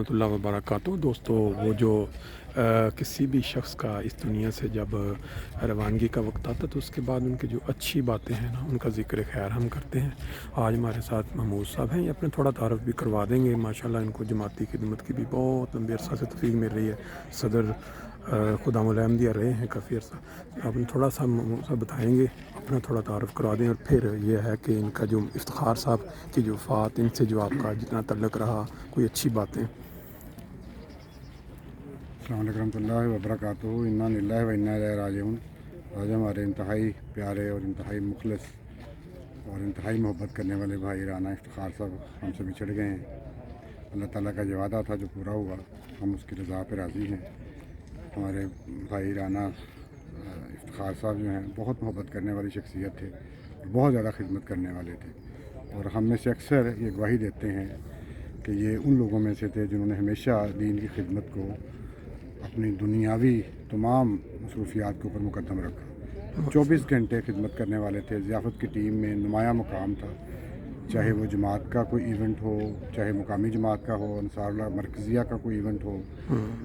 ورحمۃ اللہ وبرکاتہ دوستو، وہ جو کسی بھی شخص کا اس دنیا سے جب روانگی کا وقت آتا ہے تو اس کے بعد ان کی جو اچھی باتیں ہیں نا ان کا ذکر خیر ہم کرتے ہیں۔ آج ہمارے ساتھ محمود صاحب ہیں، یہ اپنے تھوڑا تعارف بھی کروا دیں گے۔ ماشاءاللہ ان کو جماعتی خدمت کی بھی بہت لمبے عرصہ سے توفیق مل رہی ہے۔ صدر خدام الحمدیہ رہے ہیں کافی عرصہ۔ آپ نے تھوڑا سا محمود صاحب بتائیں گے، اپنا تھوڑا تعارف کروا دیں، اور پھر یہ ہے کہ ان کا جو افتخار صاحب کی جو وفات، ان سے جو آپ کا جتنا تعلق رہا، کوئی اچھی باتیں۔ السلام علیکم ورحمۃ اللہ وبرکاتہ۔ انا للہ و انا الیہ راجعون۔ آج ہمارے انتہائی پیارے اور انتہائی مخلص اور انتہائی محبت کرنے والے بھائی رانا افتخار صاحب ہم سے بچھڑ گئے ہیں۔ اللہ تعالیٰ کا جو وعدہ تھا جو پورا ہوا، ہم اس کی رضا پہ راضی ہیں۔ ہمارے بھائی رانا افتخار صاحب جو ہیں بہت محبت کرنے والی شخصیت تھے، بہت زیادہ خدمت کرنے والے تھے، اور ہم میں سے اکثر یہ گواہی دیتے ہیں کہ یہ ان لوگوں میں سے تھے جنہوں نے ہمیشہ دین کی خدمت کو اپنی دنیاوی تمام مصروفیات کے اوپر مقدم رکھا۔ 24 گھنٹے خدمت کرنے والے تھے۔ ضیافت کی ٹیم میں نمایاں مقام تھا، چاہے وہ جماعت کا کوئی ایونٹ ہو، چاہے مقامی جماعت کا ہو، انصار اللہ مرکزیہ کا کوئی ایونٹ ہو،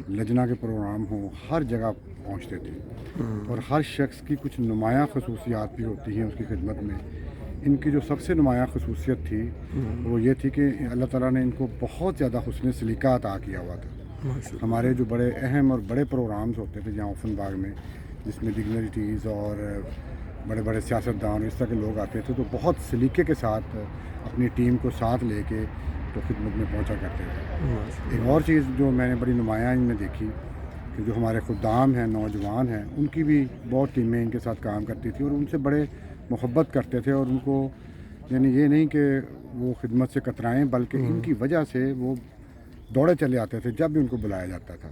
لجنہ کے پروگرام ہوں، ہر جگہ پہنچتے تھے، اور ہر شخص کی کچھ نمایاں خصوصیات بھی ہوتی ہیں اس کی خدمت میں۔ ان کی جو سب سے نمایاں خصوصیت تھی وہ یہ تھی کہ اللہ تعالیٰ نے ان کو بہت زیادہ حسن سلیقہ عطا کیا ہوا تھا۔ ہمارے جو بڑے اہم اور بڑے پروگرامز ہوتے تھے جہاں اوپن باغ میں، جس میں ڈگنیٹیز اور بڑے بڑے سیاستدان اس طرح کے لوگ آتے تھے، تو بہت سلیقے کے ساتھ اپنی ٹیم کو ساتھ لے کے تو خدمت میں پہنچا کرتے تھے۔ ایک اور چیز جو میں نے بڑی نمایاں ان میں دیکھی کہ جو ہمارے خدام ہیں، نوجوان ہیں، ان کی بھی بہت ٹیمیں ان کے ساتھ کام کرتی تھی اور ان سے بڑے محبت کرتے تھے، اور ان کو یعنی یہ نہیں کہ وہ خدمت سے کترائیں، بلکہ ان کی وجہ سے وہ دوڑے چلے آتے تھے جب بھی ان کو بلایا جاتا تھا۔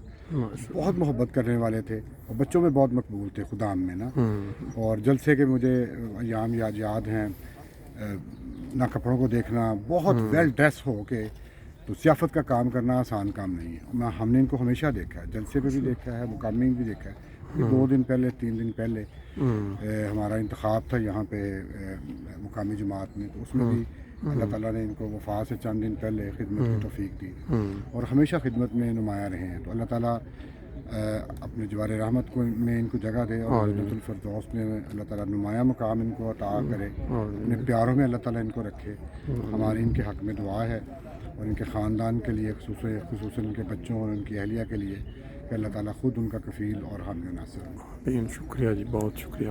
بہت محبت کرنے والے تھے اور بچوں میں بہت مقبول تھے خدام میں نا۔ اور جلسے کے مجھے ایام یاد ہیں، نہ کپڑوں کو دیکھنا، بہت ویل ڈریس ہو کے تو ضیافت کا کام کرنا آسان کام نہیں ہے۔ ہم نے ان کو ہمیشہ دیکھا ہے، جلسے پہ بھی دیکھا ہے، مقامی بھی دیکھا ہے۔ 2 دن پہلے 3 دن پہلے ہمارا انتخاب تھا یہاں پہ مقامی جماعت میں، تو اس میں بھی اللہ تعالیٰ نے ان کو وفات سے چند دن پہلے خدمت کی توفیق دی، اور ہمیشہ خدمت میں نمایاں رہے ہیں۔ تو اللہ تعالیٰ اپنے جوار رحمت کو میں ان کو جگہ دے، اور جنت الفردوس میں اللہ تعالیٰ نمایاں مقام ان کو عطا کرے، اپنے پیاروں میں اللہ تعالیٰ ان کو رکھے۔ ہماری ان کے حق میں دعا ہے، اور ان کے خاندان کے لیے، خصوصاً ان کے بچوں اور ان کی اہلیہ کے لیے، کہ اللہ تعالیٰ خود ان کا کفیل اور حامی و ناصر ہو۔ شکریہ جی، بہت شکریہ۔